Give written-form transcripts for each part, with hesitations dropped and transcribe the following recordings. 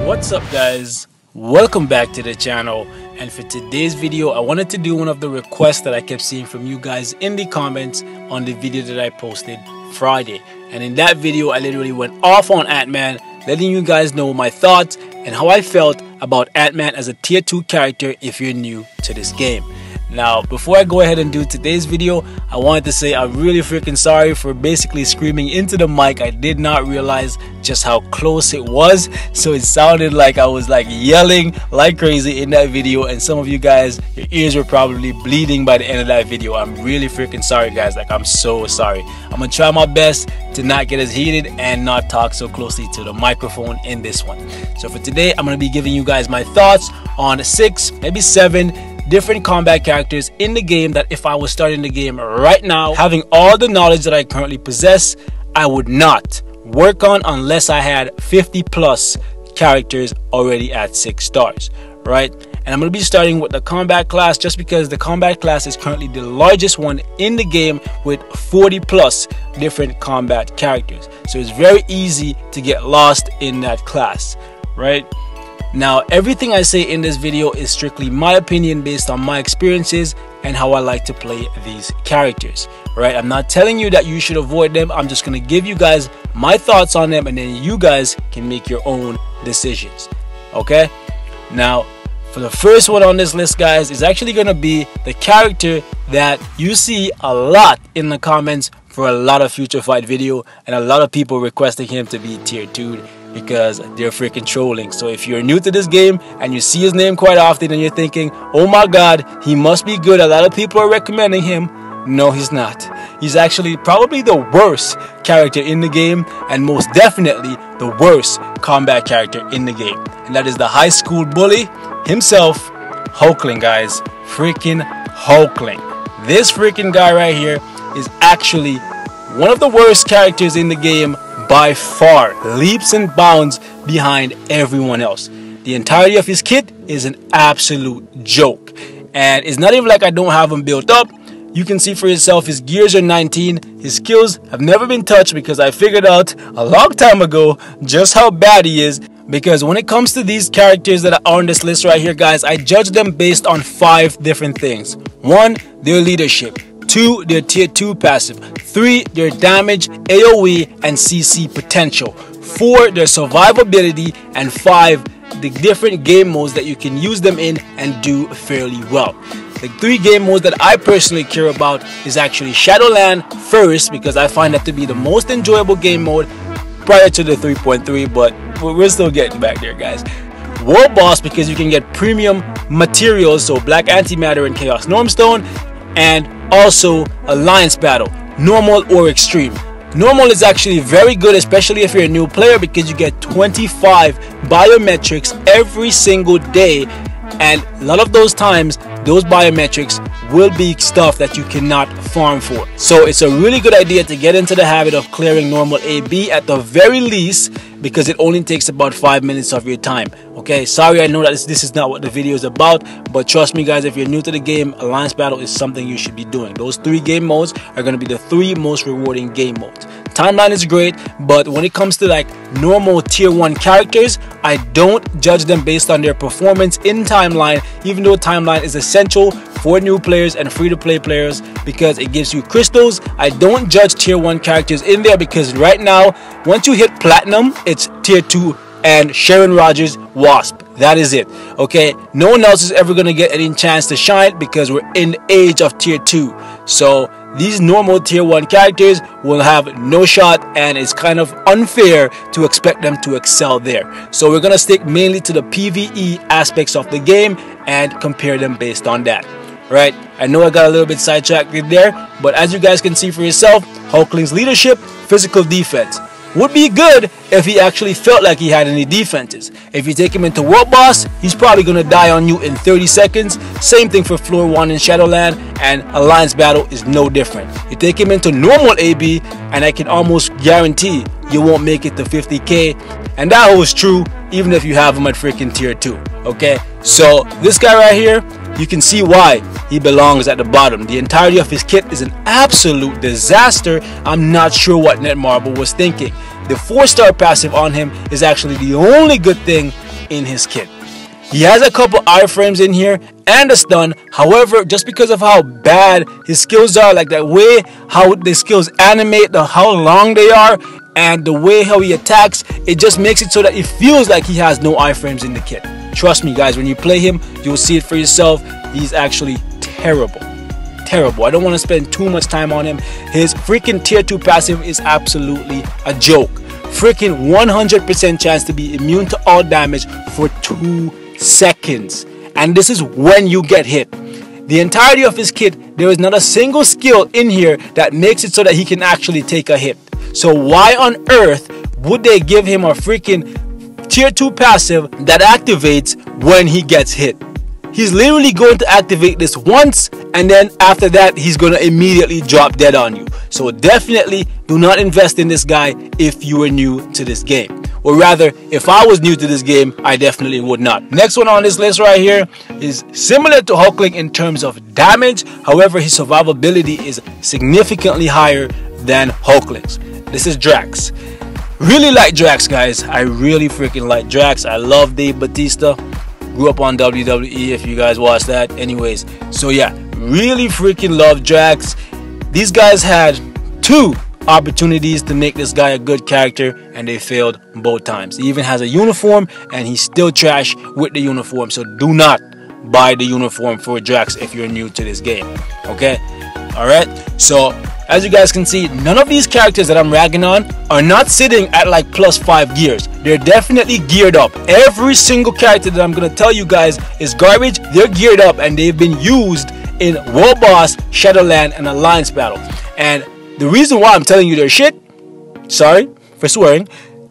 What's up guys, welcome back to the channel. And for today's video I wanted to do one of the requests that I kept seeing from you guys in the comments on the video that I posted Friday. And in that video I literally went off on Ant-Man, letting you guys know my thoughts and how I felt about Ant-Man as a tier 2 character if you're new to this game. Now, before I go ahead and do today's video, I wanted to say I'm really freaking sorry for basically screaming into the mic. I did not realize just how close it was, so it sounded like I was like yelling like crazy in that video, and some of you guys, your ears were probably bleeding by the end of that video. I'm really freaking sorry guys, like I'm so sorry. I'm gonna try my best to not get as heated and not talk so closely to the microphone in this one. So for today, I'm gonna be giving you guys my thoughts on 6, maybe 7 different combat characters in the game that if I was starting the game right now, having all the knowledge that I currently possess, I would not work on unless I had 50 plus characters already at 6 stars, right? And I'm going to be starting with the combat class just because the combat class is currently the largest one in the game with 40 plus different combat characters. So it's very easy to get lost in that class, right? Now, everything I say in this video is strictly my opinion based on my experiences and how I like to play these characters, right? I'm not telling you that you should avoid them. I'm just going to give you guys my thoughts on them and then you guys can make your own decisions, okay? Now, for the first one on this list, guys, is actually going to be the character that you see a lot in the comments for a lot of future fight video and a lot of people requesting him to be tier 2 because they're freaking trolling. So if you're new to this game and you see his name quite often and you're thinking, oh my god, he must be good, a lot of people are recommending him. No, he's not. He's actually probably the worst character in the game and most definitely the worst combat character in the game. And that is the high school bully himself, Oakland, guys. Freaking Oakland. This freaking guy right here is actually one of the worst characters in the game by far, leaps and bounds behind everyone else. The entirety of his kit is an absolute joke, and it's not even like I don't have him built up. You can see for yourself his gears are 19. His skills have never been touched because I figured out a long time ago just how bad he is. Because when it comes to these characters that are on this list right here, guys, I judge them based on 5 different things. 1, their leadership. 2, their tier 2 passive. 3, their damage, AoE, and CC potential. 4, their survivability. And 5, the different game modes that you can use them in and do fairly well. The 3 game modes that I personally care about is actually Shadowland first, because I find that to be the most enjoyable game mode prior to the 3.3, but we're still getting back there, guys. World Boss, because you can get premium materials, so Black Antimatter and Chaos Normstone, and also Alliance Battle, normal or extreme. Normal is actually very good, especially if you're a new player, because you get 25 biometrics every single day, and a lot of those times those biometrics will be stuff that you cannot farm for. So it's a really good idea to get into the habit of clearing normal AB at the very least, because it only takes about 5 minutes of your time. Okay, sorry, I know that this is not what the video is about, but trust me guys, if you're new to the game, Alliance Battle is something you should be doing. Those 3 game modes are going to be the 3 most rewarding game modes. Timeline is great, but when it comes to like normal tier 1 characters, I don't judge them based on their performance in timeline, even though timeline is essential for new players and free-to-play players because it gives you crystals. I don't judge tier 1 characters in there because right now, once you hit platinum, it's tier 2 and Sharon Rogers Wasp. That is it. Okay, no one else is ever going to get any chance to shine because we're in the age of tier 2. So these normal tier 1 characters will have no shot, and it's kind of unfair to expect them to excel there. So we're going to stick mainly to the PvE aspects of the game and compare them based on that. Right, I know I got a little bit sidetracked there, but as you guys can see for yourself, Oakland's leadership, physical defense would be good if he actually felt like he had any defenses. If you take him into World Boss, he's probably gonna die on you in 30 seconds. Same thing for Floor 1 in Shadowland, and Alliance Battle is no different. You take him into normal AB, and I can almost guarantee you won't make it to 50k, and that holds true even if you have him at freaking tier 2. Okay, so this guy right here, you can see why he belongs at the bottom. The entirety of his kit is an absolute disaster. I'm not sure what Netmarble was thinking. The 4-star passive on him is actually the only good thing in his kit. He has a couple iframes in here and a stun. However, just because of how bad his skills are, like that way how the skills animate, how long they are, and the way how he attacks, it just makes it so that it feels like he has no iframes in the kit. Trust me guys, when you play him, you'll see it for yourself. He's actually terrible. Terrible. I don't want to spend too much time on him. His freaking tier 2 passive is absolutely a joke. Freaking 100% chance to be immune to all damage for 2 seconds. And this is when you get hit. The entirety of his kit, there is not a single skill in here that makes it so that he can actually take a hit. So why on earth would they give him a freaking tier 2 passive that activates when he gets hit? He's literally going to activate this once, and then after that he's going to immediately drop dead on you. So definitely do not invest in this guy if you are new to this game. Or rather, if I was new to this game, I definitely would not. Next one on this list right here is similar to Oakland in terms of damage. However, his survivability is significantly higher than Oakland's. This is Drax. Really like Drax, guys. I really freaking like Drax. I love Dave Bautista. Grew up on WWE, if you guys watch that. Anyways, so yeah, really freaking love Drax. These guys had 2 opportunities to make this guy a good character, and they failed both times. He even has a uniform, and he's still trash with the uniform. So do not buy the uniform for Drax if you're new to this game. Okay? Alright? So as you guys can see, none of these characters that I'm ragging on are not sitting at like +5 gears. They're definitely geared up. Every single character that I'm going to tell you guys is garbage. They're geared up, and they've been used in World Boss, Shadowland, and Alliance Battle. And the reason why I'm telling you their shit, sorry for swearing,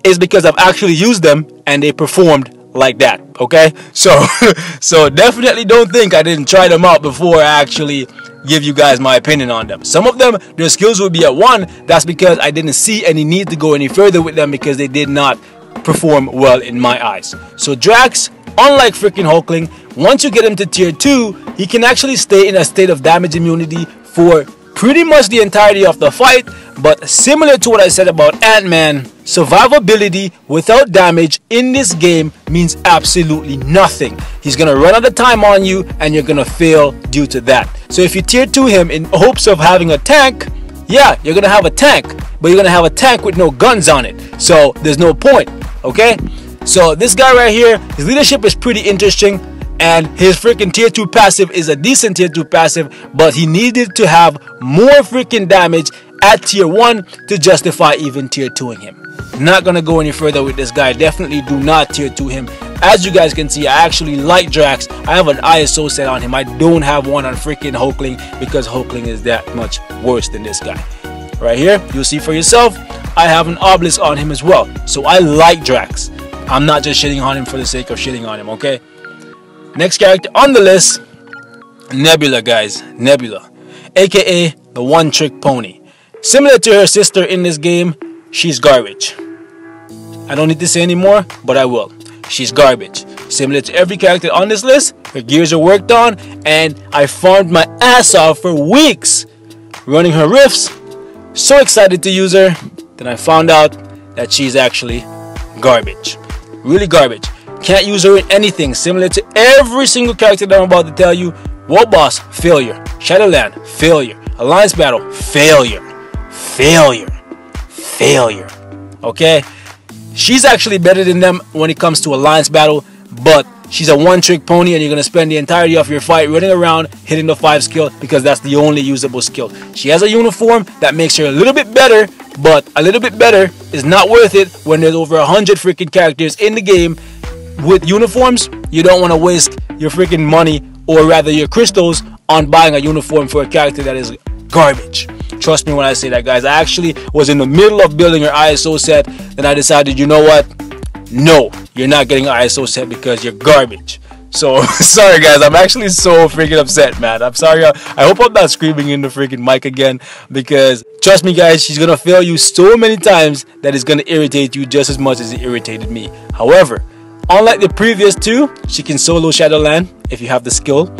is because I've actually used them and they performed like that. Okay? So definitely don't think I didn't try them out before I actually give you guys my opinion on them. Some of them, their skills will be at 1. That's because I didn't see any need to go any further with them because they did not perform well in my eyes. So Drax, unlike freaking Oakland, once you get him to tier 2, he can actually stay in a state of damage immunity for pretty much the entirety of the fight. But similar to what I said about Ant-Man, survivability without damage in this game means absolutely nothing. He's gonna run out of time on you, and you're gonna fail due to that. So if you tier 2 him in hopes of having a tank, yeah, you're gonna have a tank, but you're gonna have a tank with no guns on it. So there's no point. Okay? So this guy right here, his leadership is pretty interesting, and his freaking tier 2 passive is a decent tier 2 passive, but he needed to have more freaking damage at tier 1 to justify even tier 2ing him. Not gonna go any further with this guy. Definitely do not tier 2 him. As you guys can see, I actually like Drax. I have an ISO set on him. I don't have one on freaking Oakland because Oakland is that much worse than this guy. Right here, you'll see for yourself, I have an obelisk on him as well. So I like Drax. I'm not just shitting on him for the sake of shitting on him, okay? Next character on the list, Nebula, guys. Nebula, aka the one-trick pony. Similar to her sister in this game, she's garbage. I don't need to say anymore, but I will. She's garbage. Similar to every character on this list, her gears are worked on, and I farmed my ass off for weeks running her rifts. So excited to use her, then I found out that she's actually garbage. Really garbage. Can't use her in anything. Similar to every single character that I'm about to tell you. World Boss, failure. Shadowland, failure. Alliance Battle, failure. Failure. Failure. Okay? She's actually better than them when it comes to Alliance Battle, but she's a one-trick pony, and you're going to spend the entirety of your fight running around hitting the 5 skill because that's the only usable skill. She has a uniform that makes her a little bit better, but a little bit better is not worth it when there's over 100 freaking characters in the game with uniforms. You don't want to waste your freaking money, or rather your crystals, on buying a uniform for a character that is garbage. Trust me when I say that, guys. I actually was in the middle of building her ISO set, then I decided, you know what? No, you're not getting an ISO set because you're garbage. So, sorry guys, I'm actually so freaking upset, man. I'm sorry. I hope I'm not screaming in the freaking mic again, because trust me guys, she's gonna fail you so many times that it's gonna irritate you just as much as it irritated me. However, unlike the previous 2, she can solo Shadowland if you have the skill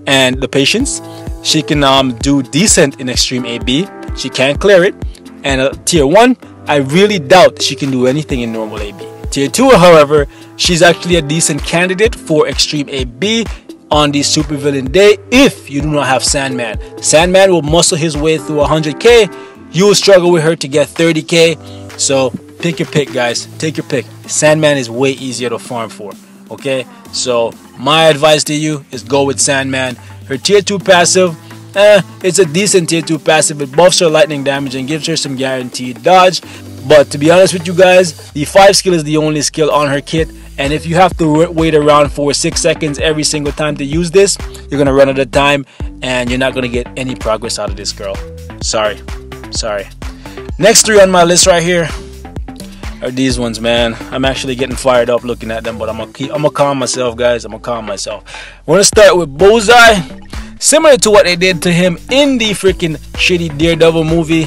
and the patience. She can do decent in extreme AB. She can't clear it. And tier 1, I really doubt she can do anything in normal AB. Tier 2, however, she's actually a decent candidate for Extreme AB on the supervillain day if you do not have Sandman. Sandman will muscle his way through 100k. You will struggle with her to get 30k. So pick your pick, guys. Take your pick. Sandman is way easier to farm for. Okay, so my advice to you is go with Sandman. Her Tier 2 passive, it's a decent Tier 2 passive. It buffs her lightning damage and gives her some guaranteed dodge. But to be honest with you guys, the 5 skill is the only skill on her kit. And if you have to wait around for 6 seconds every single time to use this, you're going to run out of time and you're not going to get any progress out of this girl. Sorry. Next 3 on my list right here are these ones, man. I'm actually getting fired up looking at them, but I'm gonna calm myself, guys. I'm gonna calm myself. I want to start with Bullseye. Similar to what they did to him in the freaking shitty Daredevil movie,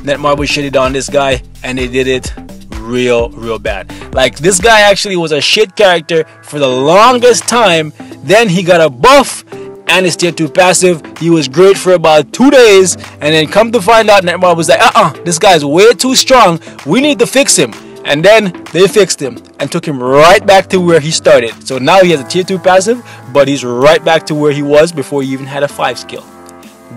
Netmarble shitted on this guy and they did it real bad. Like, this guy actually was a shit character for the longest time. Then he got a buff and his Tier 2 passive. He was great for about 2 days, and then come to find out, Netmarble was like, this guy's way too strong, we need to fix him. And then they fixed him and took him right back to where he started. So now he has a Tier 2 passive, but he's right back to where he was before he even had a 5 skill.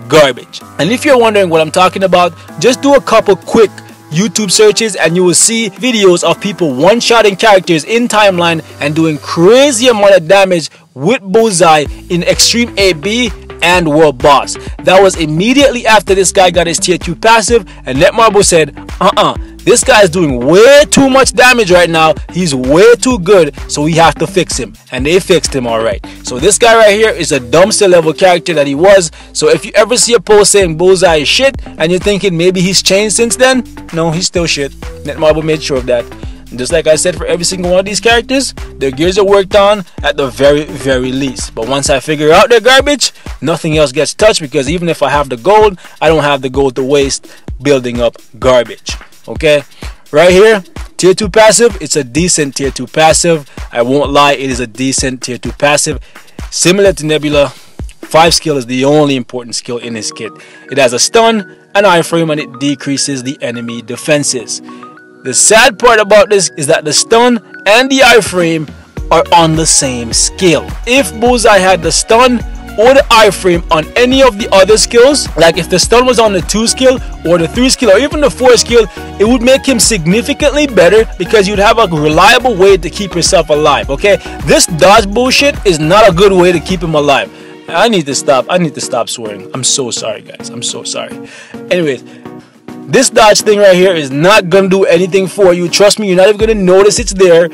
Garbage. And if you're wondering what I'm talking about, just do a couple quick YouTube searches and you will see videos of people one-shotting characters in timeline and doing crazy amount of damage with Bullseye in Extreme AB and World Boss. That was immediately after this guy got his Tier 2 passive, and Netmarble said, this guy is doing way too much damage right now. He's way too good, so we have to fix him. And they fixed him alright. So this guy right here is a dumpster level character that he was. So if you ever see a post saying Bullseye is shit and you're thinking maybe he's changed since then, no, he's still shit. Netmarble made sure of that. And just like I said, for every single one of these characters, their gears are worked on at the very least. But once I figure out their garbage, nothing else gets touched, because even if I have the gold, I don't have the gold to waste building up garbage. Okay, right here, Tier 2 passive, it's a decent Tier 2 passive. I won't lie, it is a decent Tier 2 passive. Similar to Nebula, 5 skill is the only important skill in his kit. It has a stun, an iframe, and it decreases the enemy defenses. The sad part about this is that the stun and the iframe are on the same skill. If Bullseye had the stun or the iframe on any of the other skills, like if the stun was on the 2 skill or the 3 skill or even the 4 skill, it would make him significantly better because you'd have a reliable way to keep yourself alive. Okay, this dodge bullshit is not a good way to keep him alive. I need to stop swearing. I'm so sorry, guys. I'm so sorry. Anyways, this dodge thing right here is not gonna do anything for you. Trust me, you're not even gonna notice it's there.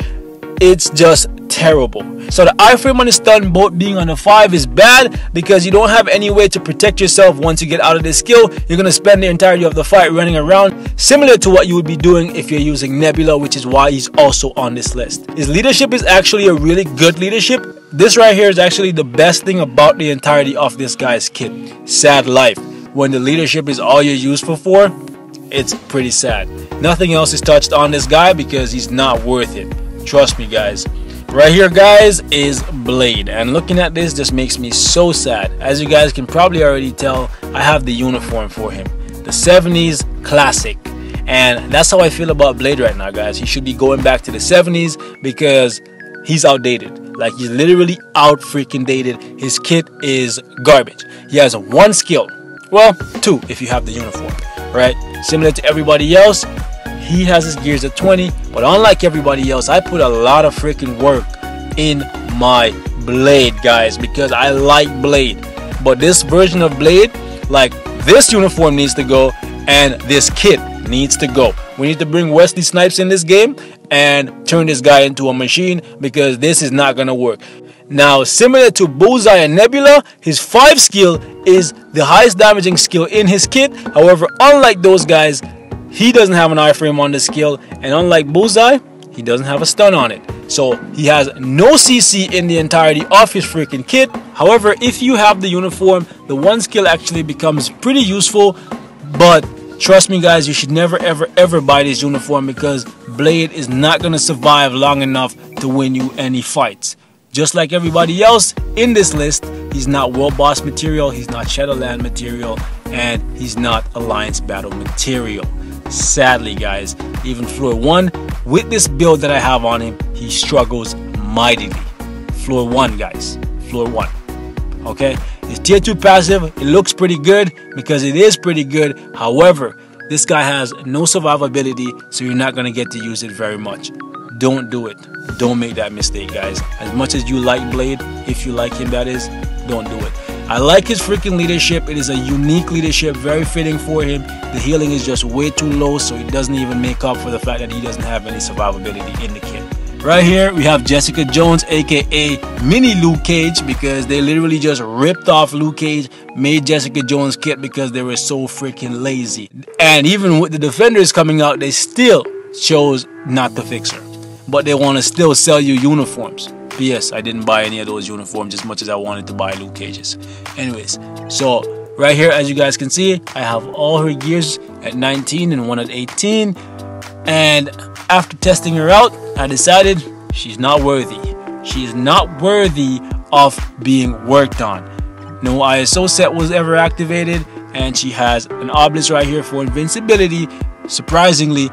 It's just terrible. So the iframe and the stun both being on the 5 is bad because you don't have any way to protect yourself once you get out of this skill. You're gonna spend the entirety of the fight running around, similar to what you would be doing if you're using Nebula, which is why he's also on this list. His leadership is actually a really good leadership. This right here is actually the best thing about the entirety of this guy's kit. Sad life. When the leadership is all you're useful for, it's pretty sad. Nothing else is touched on this guy because he's not worth it. Trust me, guys. Right here, guys, is Blade, and looking at this just makes me so sad. As you guys can probably already tell, I have the uniform for him, the 70s classic, and that's how I feel about Blade right now, guys. He should be going back to the 70s because he's outdated. Like, he's literally out freaking dated. His kit is garbage. He has 1 skill, well, 2 if you have the uniform, right? Similar to everybody else, he has his gears at 20, but unlike everybody else, I put a lot of freaking work in my Blade, guys, because I like Blade. But this version of Blade, like, this uniform needs to go and this kit needs to go. We need to bring Wesley Snipes in this game and turn this guy into a machine because this is not gonna work. Now, similar to Bullseye and Nebula, his 5 skill is the highest damaging skill in his kit. However, unlike those guys, he doesn't have an iframe on the skill, and unlike Bullseye, he doesn't have a stun on it. So he has no CC in the entirety of his freaking kit. However, if you have the uniform, the 1 skill actually becomes pretty useful. But trust me, guys, you should never ever buy this uniform because Blade is not going to survive long enough to win you any fights. Just like everybody else in this list, he's not World Boss material, he's not Shadowland material, and he's not Alliance Battle material. sadly guys, even floor 1 with this build that I have on him, he struggles mightily. Floor 1 guys, floor 1. Okay, his tier 2 passive, it looks pretty good because it is pretty good. However, this guy has no survivability, so you're not going to get to use it very much. Don't do it. Don't make that mistake, guys. As much as you like Blade, if you like him that is, don't do it. I like his freaking leadership. It is a unique leadership, very fitting for him. The healing is just way too low, so he doesn't even make up for the fact that he doesn't have any survivability in the kit. Right here, we have Jessica Jones, aka Mini Luke Cage, because they literally just ripped off Luke Cage, made Jessica Jones kit because they were so freaking lazy. And even with the Defenders coming out, they still chose not to fix her. But they want to still sell you uniforms. P.S. I didn't buy any of those uniforms as much as I wanted to buy Luke Cage's. Anyways, so right here, as you guys can see, I have all her gears at 19 and one at 18. And after testing her out, I decided she's not worthy. She is not worthy of being worked on. No ISO set was ever activated, and she has an obelisk right here for invincibility, surprisingly,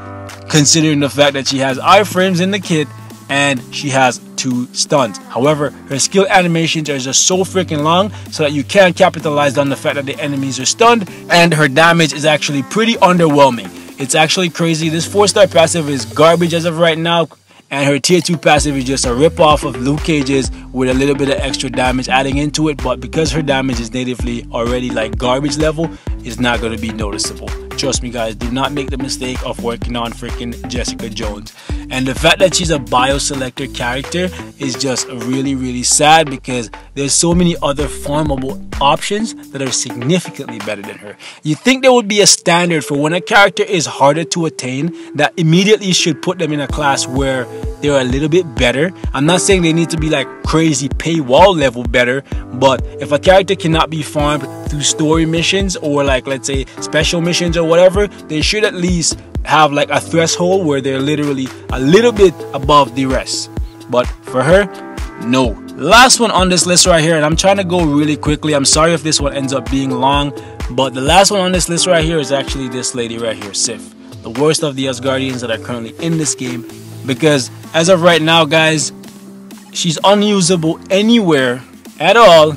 considering the fact that she has iframes in the kit and she has 2 stuns. However, her skill animations are just so freaking long so that you can't capitalize on the fact that the enemies are stunned, and her damage is actually pretty underwhelming. It's actually crazy. This 4-star passive is garbage as of right now, and her tier 2 passive is just a rip-off of Luke Cage's with a little bit of extra damage adding into it, but because her damage is natively already like garbage level, it's not going to be noticeable. Trust me guys, do not make the mistake of working on freaking Jessica Jones. And the fact that she's a bio-selector character is just really sad, because there's so many other farmable options that are significantly better than her. You think there would be a standard for when a character is harder to attain that immediately should put them in a class where they're a little bit better. I'm not saying they need to be like crazy paywall level better, but if a character cannot be farmed through story missions or like let's say special missions or whatever, they should at least have like a threshold where they're literally a little bit above the rest. But for her, no. Last one on this list right here, and I'm trying to go really quickly. I'm sorry if this one ends up being long, but the last one on this list right here is actually this lady right here, Sif, the worst of the Asgardians that are currently in this game, because as of right now guys, she's unusable anywhere at all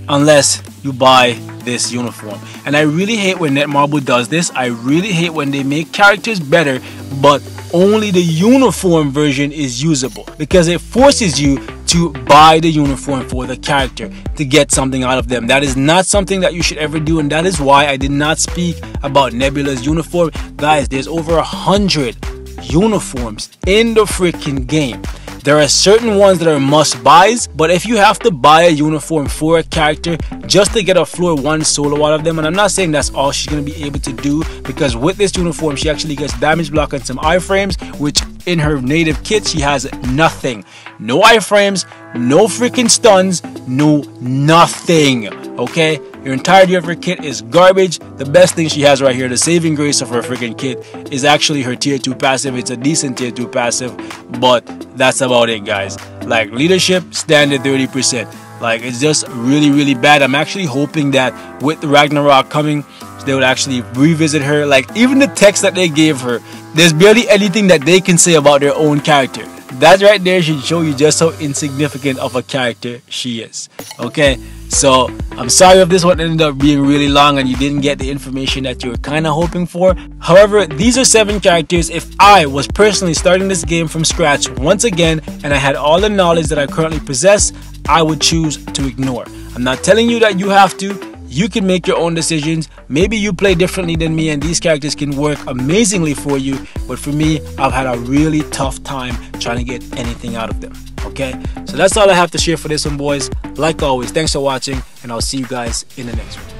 unless you buy this uniform. And I really hate when Netmarble does this. I really hate when they make characters better but only the uniform version is usable, because it forces you to buy the uniform for the character to get something out of them. That is not something that you should ever do, and that is why I did not speak about Nebula's uniform. Guys, there's over 100 uniforms in the freaking game. There are certain ones that are must buys, but if you have to buy a uniform for a character just to get a floor 1 solo out of them, and I'm not saying that's all she's going to be able to do, because with this uniform she actually gets damage block and some iframes, which in her native kit she has nothing. No iframes, no freaking stuns, no nothing. Okay, your entirety of her kit is garbage. The best thing she has right here, the saving grace of her freaking kit, is actually her tier 2 passive. It's a decent tier 2 passive, but that's about it, guys. Like leadership, standard 30%. Like it's just really bad. I'm actually hoping that with the Ragnarok coming, they would actually revisit her. Like even the text that they gave her, there's barely anything that they can say about their own character. That right there should show you just how insignificant of a character she is. Okay, so I'm sorry if this one ended up being really long and you didn't get the information that you were kind of hoping for. However, these are 7 characters. If I was personally starting this game from scratch once again and I had all the knowledge that I currently possess, I would choose to ignore. I'm not telling you that you have to. You can make your own decisions. Maybe you play differently than me and these characters can work amazingly for you, but for me, I've had a really tough time trying to get anything out of them. Okay, so that's all I have to share for this one, boys. Like always, thanks for watching, and I'll see you guys in the next one.